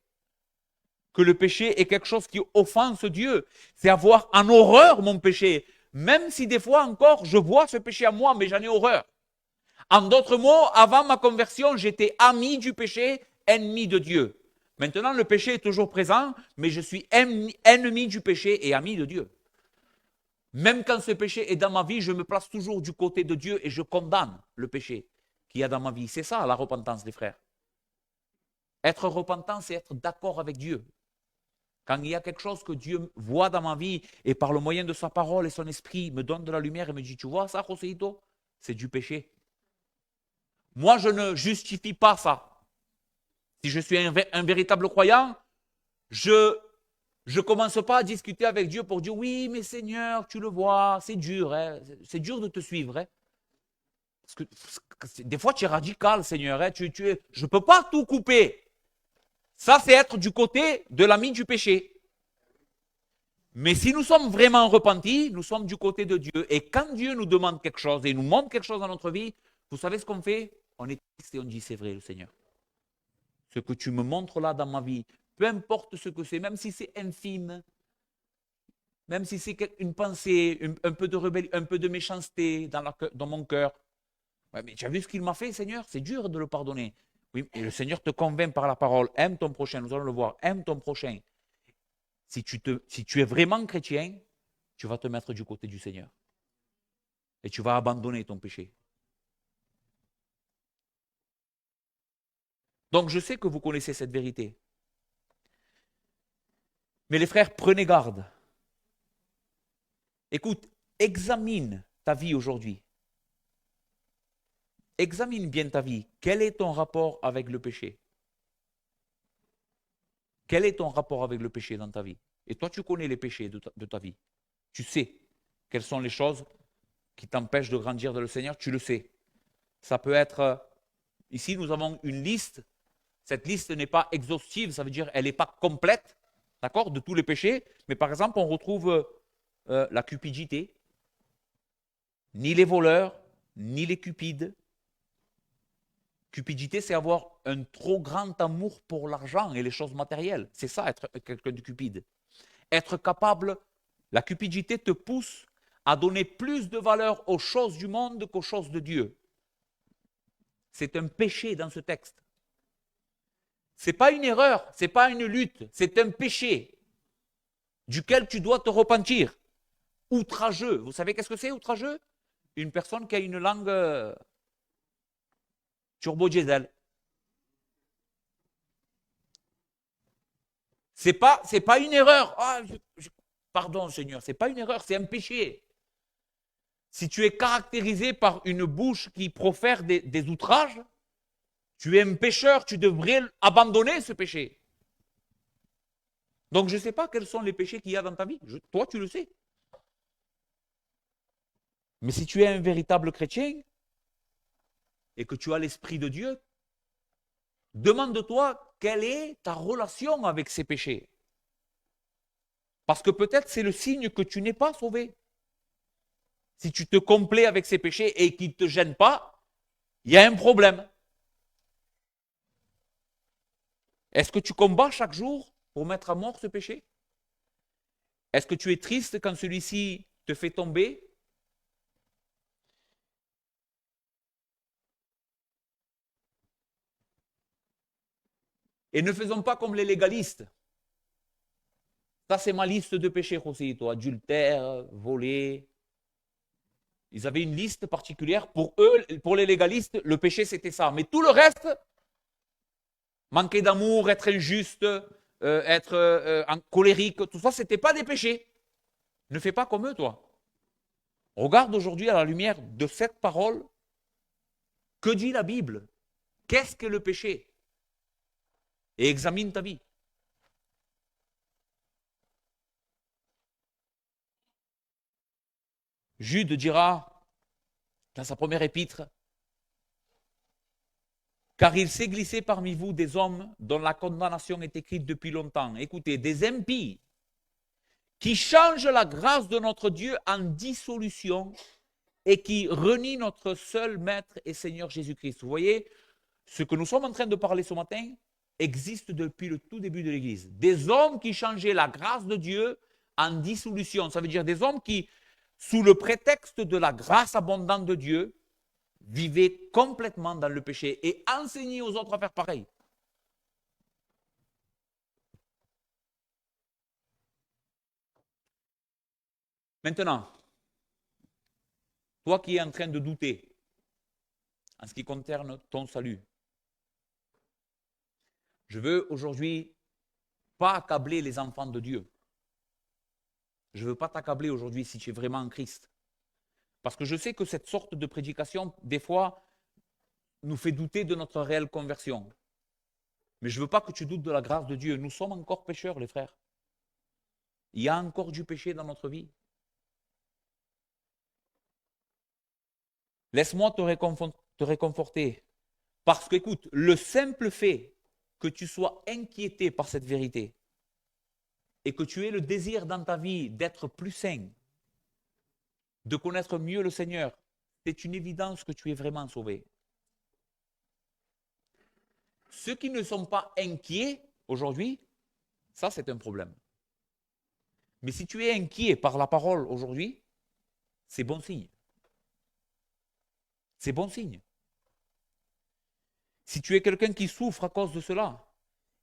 Que le péché est quelque chose qui offense Dieu. C'est avoir en horreur mon péché. Même si des fois encore, je vois ce péché à moi, mais j'en ai horreur. En d'autres mots, avant ma conversion, j'étais ami du péché, ennemi de Dieu. Maintenant, le péché est toujours présent, mais je suis ennemi du péché et ami de Dieu. Même quand ce péché est dans ma vie, je me place toujours du côté de Dieu et je condamne le péché qu'il y a dans ma vie. C'est ça la repentance, les frères. Être repentant, c'est être d'accord avec Dieu. Quand il y a quelque chose que Dieu voit dans ma vie et par le moyen de sa parole et son esprit me donne de la lumière et me dit, tu vois ça, Joséito, c'est du péché. Moi, je ne justifie pas ça. Si je suis un véritable croyant, je ne commence pas à discuter avec Dieu pour dire oui, mais Seigneur, tu le vois, c'est dur, hein, c'est dur de te suivre. Hein. Parce que des fois, tu es radical, Seigneur. Hein, je ne peux pas tout couper. Ça, c'est être du côté de l'ami du péché. Mais si nous sommes vraiment repentis, nous sommes du côté de Dieu. Et quand Dieu nous demande quelque chose et nous montre quelque chose dans notre vie, vous savez ce qu'on fait? On est triste et on dit c'est vrai, le Seigneur. Ce que tu me montres là dans ma vie, peu importe ce que c'est, même si c'est infime, même si c'est une pensée, un peu de rébellion, un peu de méchanceté dans mon cœur. Ouais, mais tu as vu ce qu'il m'a fait, Seigneur? C'est dur de le pardonner. Oui, et le Seigneur te convainc par la parole. Aime ton prochain, nous allons le voir. Aime ton prochain. Si tu es vraiment chrétien, tu vas te mettre du côté du Seigneur. Et tu vas abandonner ton péché. Donc je sais que vous connaissez cette vérité. Mais les frères, prenez garde. Écoute, examine ta vie aujourd'hui. Examine bien ta vie. Quel est ton rapport avec le péché? Quel est ton rapport avec le péché dans ta vie? Et toi, tu connais les péchés de ta vie. Tu sais quelles sont les choses qui t'empêchent de grandir dans le Seigneur. Tu le sais. Ça peut être... Ici, nous avons une liste. Cette liste n'est pas exhaustive, ça veut dire qu'elle n'est pas complète, d'accord, de tous les péchés. Mais par exemple, on retrouve la cupidité, ni les voleurs, ni les cupides. Cupidité, c'est avoir un trop grand amour pour l'argent et les choses matérielles. C'est ça, être quelqu'un de cupide. Être capable, la cupidité te pousse à donner plus de valeur aux choses du monde qu'aux choses de Dieu. C'est un péché dans ce texte. Ce n'est pas une erreur, ce n'est pas une lutte, c'est un péché duquel tu dois te repentir. Outrageux. Vous savez qu'est-ce que c'est, outrageux? Une personne qui a une langue turbo-diesel. C'est pas une erreur. Ah, pardon, Seigneur, c'est pas une erreur, c'est un péché. Si tu es caractérisé par une bouche qui profère des outrages, tu es un pécheur, tu devrais abandonner ce péché. Donc je ne sais pas quels sont les péchés qu'il y a dans ta vie. Toi, tu le sais. Mais si tu es un véritable chrétien et que tu as l'Esprit de Dieu, demande-toi quelle est ta relation avec ces péchés. Parce que peut-être c'est le signe que tu n'es pas sauvé. Si tu te complais avec ces péchés et qu'ils ne te gênent pas, il y a un problème. Est-ce que tu combats chaque jour pour mettre à mort ce péché? Est-ce que tu es triste quand celui-ci te fait tomber? Et ne faisons pas comme les légalistes. Ça, c'est ma liste de péchés, José. Adultère, voler. Ils avaient une liste particulière. Pour eux, pour les légalistes, le péché, c'était ça. Mais tout le reste, manquer d'amour, être injuste, être colérique, tout ça, ce n'était pas des péchés. Ne fais pas comme eux, toi. Regarde aujourd'hui à la lumière de cette parole, que dit la Bible? Qu'est-ce que le péché? Et examine ta vie. Jude dira dans sa première épître, car il s'est glissé parmi vous des hommes dont la condamnation est écrite depuis longtemps. Écoutez, des impies qui changent la grâce de notre Dieu en dissolution et qui renient notre seul Maître et Seigneur Jésus-Christ. Vous voyez, ce que nous sommes en train de parler ce matin existe depuis le tout début de l'Église. Des hommes qui changeaient la grâce de Dieu en dissolution. Ça veut dire des hommes qui, sous le prétexte de la grâce abondante de Dieu, vivaient complètement dans le péché et enseignaient aux autres à faire pareil. Maintenant, toi qui es en train de douter en ce qui concerne ton salut, je veux aujourd'hui pas accabler les enfants de Dieu. Je ne veux pas t'accabler aujourd'hui si tu es vraiment en Christ. Parce que je sais que cette sorte de prédication, des fois, nous fait douter de notre réelle conversion. Mais je ne veux pas que tu doutes de la grâce de Dieu. Nous sommes encore pécheurs, les frères. Il y a encore du péché dans notre vie. Laisse-moi te réconforter. Parce qu'écoute, le simple fait que tu sois inquiété par cette vérité et que tu aies le désir dans ta vie d'être plus saint, de connaître mieux le Seigneur, c'est une évidence que tu es vraiment sauvé. Ceux qui ne sont pas inquiets aujourd'hui, ça c'est un problème. Mais si tu es inquiet par la parole aujourd'hui, c'est bon signe. C'est bon signe. Si tu es quelqu'un qui souffre à cause de cela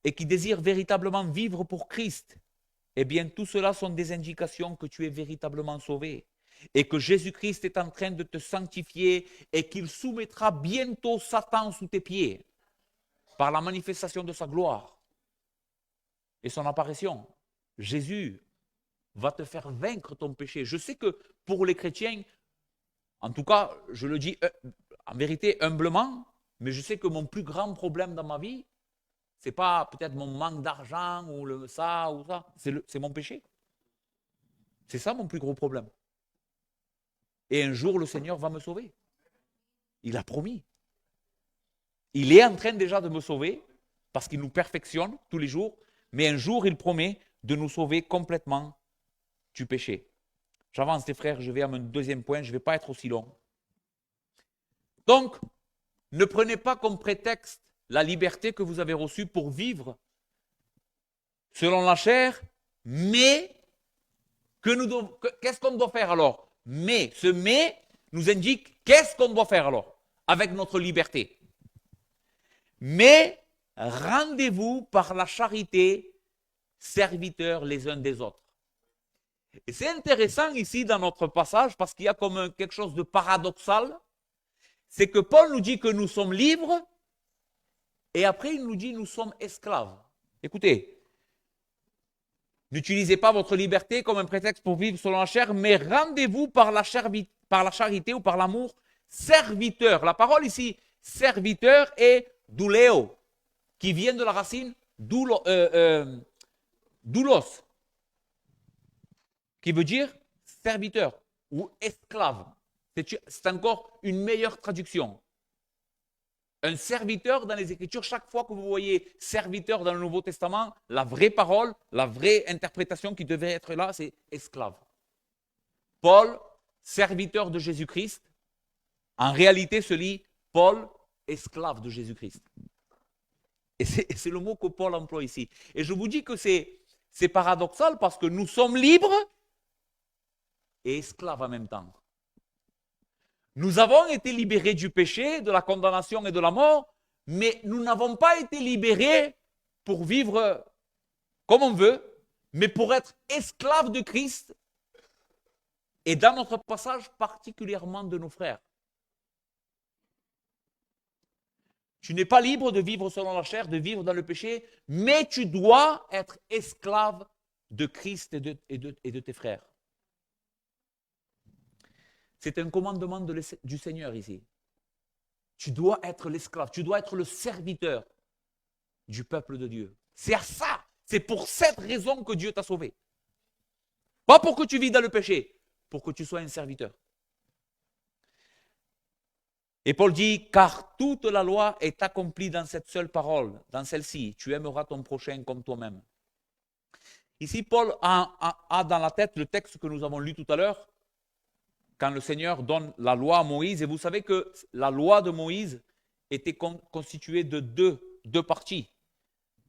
et qui désire véritablement vivre pour Christ, eh bien tout cela sont des indications que tu es véritablement sauvé et que Jésus-Christ est en train de te sanctifier et qu'il soumettra bientôt Satan sous tes pieds par la manifestation de sa gloire et son apparition. Jésus va te faire vaincre ton péché. Je sais que pour les chrétiens, en tout cas, je le dis en vérité humblement, mais je sais que mon plus grand problème dans ma vie, ce n'est pas peut-être mon manque d'argent ou ça, c'est mon péché. C'est ça mon plus gros problème. Et un jour, le Seigneur va me sauver. Il a promis. Il est en train déjà de me sauver parce qu'il nous perfectionne tous les jours, mais un jour, il promet de nous sauver complètement du péché. J'avance les frères, je vais à mon deuxième point, je ne vais pas être aussi long. Donc, ne prenez pas comme prétexte la liberté que vous avez reçue pour vivre selon la chair, mais qu'est-ce qu'on doit faire alors? Mais, ce mais nous indique qu'est-ce qu'on doit faire alors avec notre liberté. Mais rendez-vous par la charité, serviteurs les uns des autres. Et c'est intéressant ici dans notre passage parce qu'il y a comme quelque chose de paradoxal. C'est que Paul nous dit que nous sommes libres et après il nous dit que nous sommes esclaves. Écoutez, n'utilisez pas votre liberté comme un prétexte pour vivre selon la chair, mais rendez-vous par la charité ou par l'amour serviteur. La parole ici, serviteur, est douléo, qui vient de la racine doulos, qui veut dire serviteur ou esclave. C'est encore une meilleure traduction. Un serviteur dans les Écritures, chaque fois que vous voyez serviteur dans le Nouveau Testament, la vraie parole, la vraie interprétation qui devait être là, c'est esclave. Paul, serviteur de Jésus-Christ, en réalité se lit Paul, esclave de Jésus-Christ. Et c'est le mot que Paul emploie ici. Et je vous dis que c'est paradoxal parce que nous sommes libres et esclaves en même temps. Nous avons été libérés du péché, de la condamnation et de la mort, mais nous n'avons pas été libérés pour vivre comme on veut, mais pour être esclaves de Christ et dans notre passage particulièrement de nos frères. Tu n'es pas libre de vivre selon la chair, de vivre dans le péché, mais tu dois être esclave de Christ et de tes frères. C'est un commandement du Seigneur ici. Tu dois être l'esclave, tu dois être le serviteur du peuple de Dieu. C'est à ça, c'est pour cette raison que Dieu t'a sauvé. Pas pour que tu vives dans le péché, pour que tu sois un serviteur. Et Paul dit, car toute la loi est accomplie dans cette seule parole, dans celle-ci, tu aimeras ton prochain comme toi-même. Ici, Paul a dans la tête le texte que nous avons lu tout à l'heure, quand le Seigneur donne la loi à Moïse. Et vous savez que la loi de Moïse était constituée de deux parties.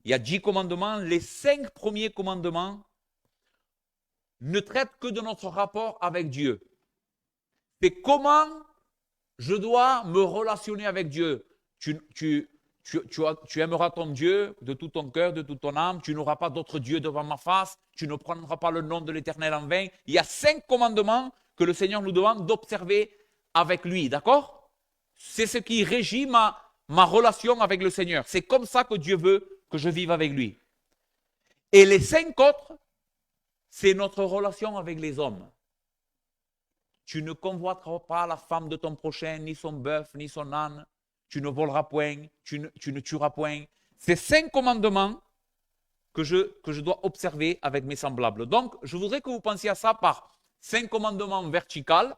Il y a 10 commandements. Les 5 premiers commandements ne traitent que de notre rapport avec Dieu. C'est comment je dois me relationner avec Dieu. Tu aimeras ton Dieu de tout ton cœur, de toute ton âme. Tu n'auras pas d'autre Dieu devant ma face. Tu ne prendras pas le nom de l'Éternel en vain. Il y a 5 commandements que le Seigneur nous demande d'observer avec lui, d'accord? C'est ce qui régit ma relation avec le Seigneur. C'est comme ça que Dieu veut que je vive avec lui. Et les 5 autres, c'est notre relation avec les hommes. Tu ne convoiteras pas la femme de ton prochain, ni son bœuf, ni son âne. Tu ne voleras point, tu ne tueras point. C'est 5 commandements que je dois observer avec mes semblables. Donc, je voudrais que vous pensiez à ça par 5 commandements verticaux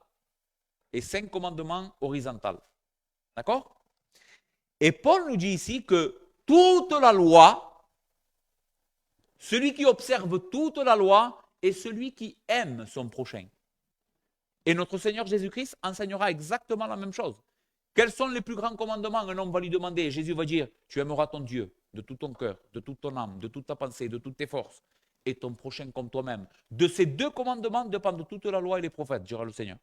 et 5 commandements horizontaux. D'accord? Et Paul nous dit ici que toute la loi, celui qui observe toute la loi est celui qui aime son prochain. Et notre Seigneur Jésus-Christ enseignera exactement la même chose. Quels sont les plus grands commandements? Un homme va lui demander, Jésus va dire, tu aimeras ton Dieu de tout ton cœur, de toute ton âme, de toute ta pensée, de toutes tes forces, et ton prochain comme toi-même. De ces 2 commandements dépendent toute la loi et les prophètes, dira le Seigneur.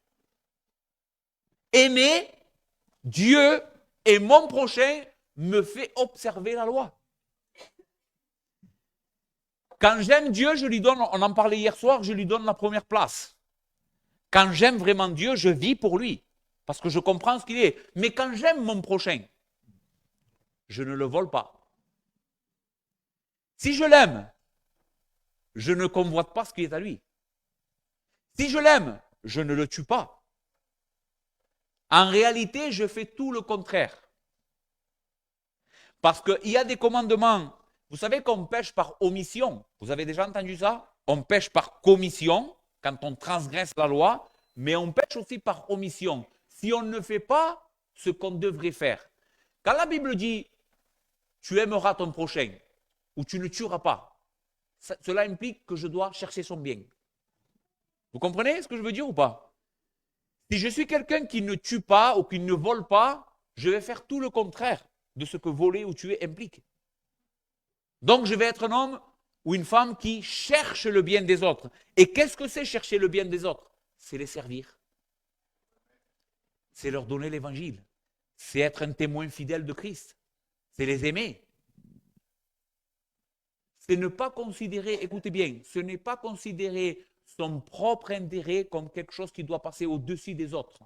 Aimer Dieu et mon prochain me fait observer la loi. Quand j'aime Dieu, je lui donne, on en parlait hier soir, je lui donne la première place. Quand j'aime vraiment Dieu, je vis pour lui, parce que je comprends ce qu'il est. Mais quand j'aime mon prochain, je ne le vole pas. Si je l'aime, je ne convoite pas ce qui est à lui. Si je l'aime, je ne le tue pas. En réalité, je fais tout le contraire. Parce qu'il y a des commandements. Vous savez qu'on pêche par omission. Vous avez déjà entendu ça? On pêche par commission, quand on transgresse la loi, mais on pêche aussi par omission. Si on ne fait pas ce qu'on devrait faire. Quand la Bible dit « tu aimeras ton prochain » ou « tu ne tueras pas », cela implique que je dois chercher son bien. Vous comprenez ce que je veux dire ou pas? Si je suis quelqu'un qui ne tue pas ou qui ne vole pas, je vais faire tout le contraire de ce que voler ou tuer implique. Donc je vais être un homme ou une femme qui cherche le bien des autres. Et qu'est-ce que c'est chercher le bien des autres? C'est les servir. C'est leur donner l'évangile. C'est être un témoin fidèle de Christ. C'est les aimer. C'est ne pas considérer, écoutez bien, ce n'est pas considérer son propre intérêt comme quelque chose qui doit passer au-dessus des autres.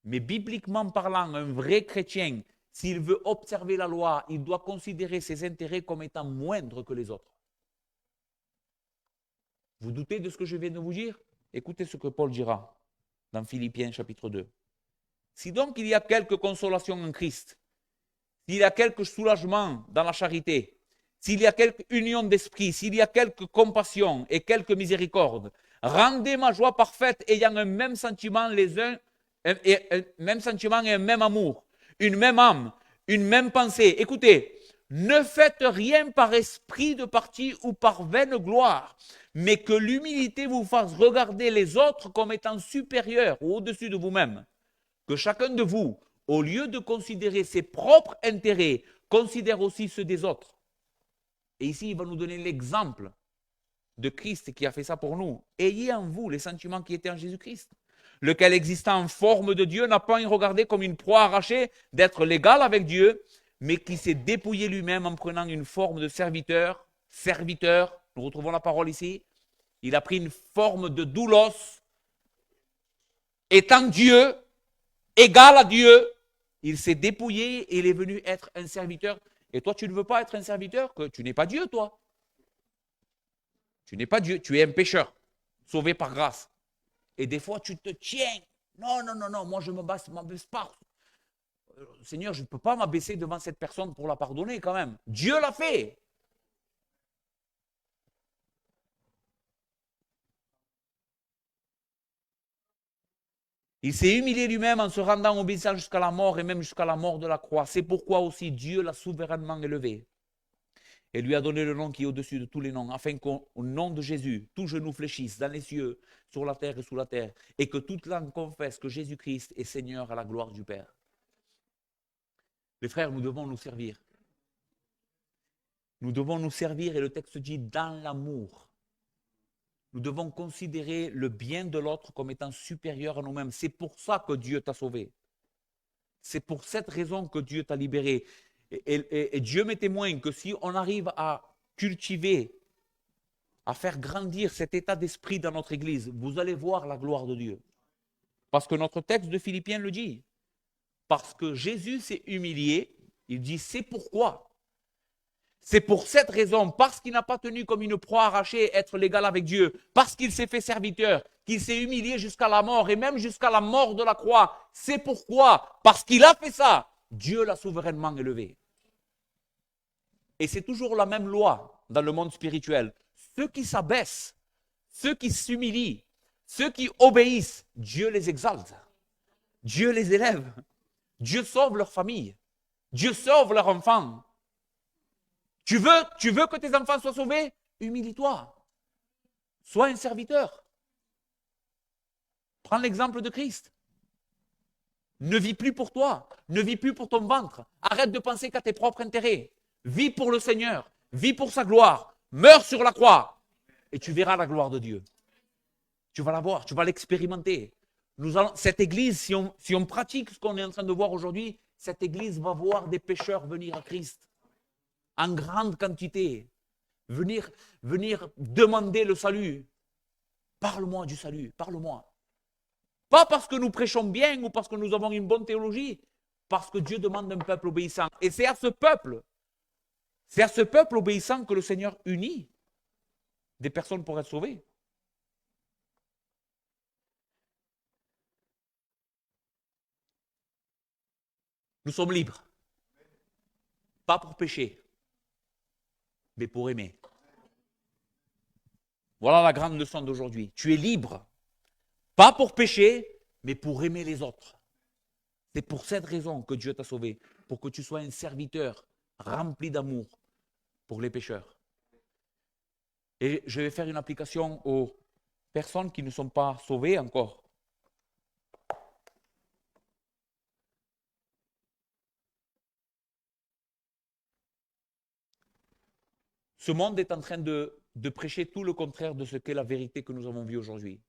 Mais bibliquement parlant, un vrai chrétien, s'il veut observer la loi, il doit considérer ses intérêts comme étant moindres que les autres. Vous doutez de ce que je viens de vous dire? Écoutez ce que Paul dira dans Philippiens chapitre 2. Si donc il y a quelque consolation en Christ, s'il y a quelque soulagement dans la charité, s'il y a quelque union d'esprit, s'il y a quelque compassion et quelque miséricorde, rendez ma joie parfaite ayant un même sentiment les uns, un même sentiment et un même amour, une même âme, une même pensée. Écoutez, ne faites rien par esprit de parti ou par vaine gloire, mais que l'humilité vous fasse regarder les autres comme étant supérieurs ou au-dessus de vous-même. Que chacun de vous, au lieu de considérer ses propres intérêts, considère aussi ceux des autres. Et ici, il va nous donner l'exemple de Christ qui a fait ça pour nous. Ayez en vous les sentiments qui étaient en Jésus-Christ, lequel existant en forme de Dieu n'a pas regardé comme une proie arrachée d'être l'égal avec Dieu, mais qui s'est dépouillé lui-même en prenant une forme de serviteur. Serviteur, nous retrouvons la parole ici. Il a pris une forme de doulos, étant Dieu, égal à Dieu. Il s'est dépouillé et il est venu être un serviteur. Et toi, tu ne veux pas être un serviteur? Que tu n'es pas Dieu, toi. Tu n'es pas Dieu, tu es un pécheur, sauvé par grâce. Et des fois, tu te tiens. Non, non, non, non, moi je ne m'abaisse pas. Seigneur, je ne peux pas m'abaisser devant cette personne pour la pardonner quand même. Dieu l'a fait. Il s'est humilié lui-même en se rendant obéissant jusqu'à la mort et même jusqu'à la mort de la croix. C'est pourquoi aussi Dieu l'a souverainement élevé et lui a donné le nom qui est au-dessus de tous les noms, afin qu'au nom de Jésus, tout genou fléchisse dans les cieux, sur la terre et sous la terre, et que toute langue confesse que Jésus-Christ est Seigneur à la gloire du Père. Les frères, nous devons nous servir. Nous devons nous servir, et le texte dit dans l'amour. Nous devons considérer le bien de l'autre comme étant supérieur à nous-mêmes. C'est pour ça que Dieu t'a sauvé. C'est pour cette raison que Dieu t'a libéré. Et Dieu m'est témoin que si on arrive à cultiver, à faire grandir cet état d'esprit dans notre Église, vous allez voir la gloire de Dieu. Parce que notre texte de Philippiens le dit. Parce que Jésus s'est humilié, il dit c'est pourquoi. C'est pour cette raison, parce qu'il n'a pas tenu comme une proie arrachée être l'égal avec Dieu, parce qu'il s'est fait serviteur, qu'il s'est humilié jusqu'à la mort et même jusqu'à la mort de la croix. C'est pourquoi, parce qu'il a fait ça, Dieu l'a souverainement élevé. Et c'est toujours la même loi dans le monde spirituel. Ceux qui s'abaissent, ceux qui s'humilient, ceux qui obéissent, Dieu les exalte. Dieu les élève. Dieu sauve leur famille. Dieu sauve leurs enfants. Tu veux que tes enfants soient sauvés? Humilie-toi. Sois un serviteur. Prends l'exemple de Christ. Ne vis plus pour toi. Ne vis plus pour ton ventre. Arrête de penser qu'à tes propres intérêts. Vis pour le Seigneur. Vis pour sa gloire. Meurs sur la croix. Et tu verras la gloire de Dieu. Tu vas la voir. Tu vas l'expérimenter. Cette église, si on pratique ce qu'on est en train de voir aujourd'hui, cette église va voir des pécheurs venir à Christ. En grande quantité. Venir demander le salut. Parle-moi du salut. Parle-moi. Pas parce que nous prêchons bien ou parce que nous avons une bonne théologie, parce que Dieu demande un peuple obéissant. Et c'est à ce peuple obéissant que le Seigneur unit des personnes pour être sauvées. Nous sommes libres. Pas pour pécher, mais pour aimer. Voilà la grande leçon d'aujourd'hui. Tu es libre. Pas pour pécher, mais pour aimer les autres. C'est pour cette raison que Dieu t'a sauvé, pour que tu sois un serviteur rempli d'amour pour les pécheurs. Et je vais faire une application aux personnes qui ne sont pas sauvées encore. Ce monde est en train de prêcher tout le contraire de ce qu'est la vérité que nous avons vue aujourd'hui.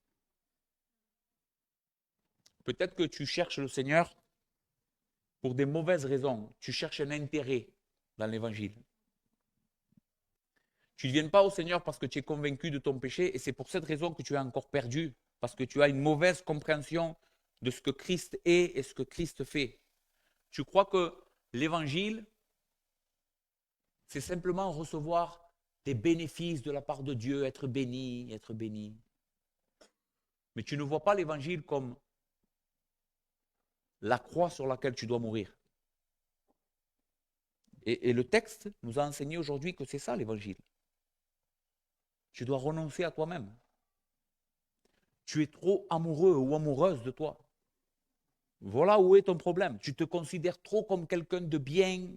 Peut-être que tu cherches le Seigneur pour des mauvaises raisons. Tu cherches un intérêt dans l'évangile. Tu ne viens pas au Seigneur parce que tu es convaincu de ton péché et c'est pour cette raison que tu es encore perdu, parce que tu as une mauvaise compréhension de ce que Christ est et ce que Christ fait. Tu crois que l'évangile, c'est simplement recevoir des bénéfices de la part de Dieu, être béni, être béni. Mais tu ne vois pas l'évangile comme la croix sur laquelle tu dois mourir. Et le texte nous a enseigné aujourd'hui que c'est ça l'évangile. Tu dois renoncer à toi-même. Tu es trop amoureux ou amoureuse de toi. Voilà où est ton problème. Tu te considères trop comme quelqu'un de bien,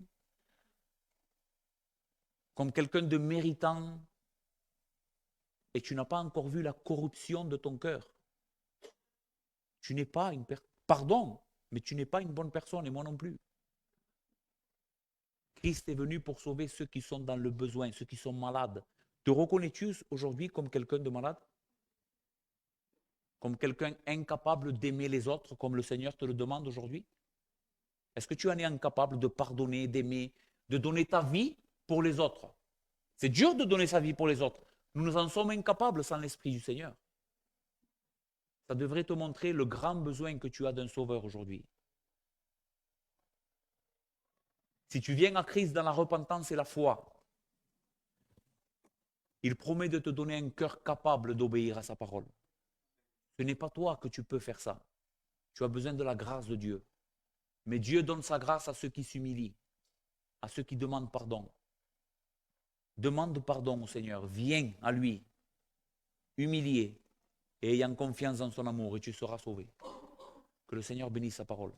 comme quelqu'un de méritant, et tu n'as pas encore vu la corruption de ton cœur. Tu n'es pas une personne. Pardon, mais tu n'es pas une bonne personne, et moi non plus. Christ est venu pour sauver ceux qui sont dans le besoin, ceux qui sont malades. Te reconnais-tu aujourd'hui comme quelqu'un de malade? Comme quelqu'un incapable d'aimer les autres, comme le Seigneur te le demande aujourd'hui? Est-ce que tu en es incapable de pardonner, d'aimer, de donner ta vie pour les autres? C'est dur de donner sa vie pour les autres. Nous en sommes incapables sans l'Esprit du Seigneur. Ça devrait te montrer le grand besoin que tu as d'un sauveur aujourd'hui. Si tu viens à Christ dans la repentance et la foi, il promet de te donner un cœur capable d'obéir à sa parole. Ce n'est pas toi que tu peux faire ça. Tu as besoin de la grâce de Dieu. Mais Dieu donne sa grâce à ceux qui s'humilient, à ceux qui demandent pardon. Demande pardon au Seigneur. Viens à lui, humilié et ayant confiance dans son amour, et tu seras sauvé. Que le Seigneur bénisse sa parole.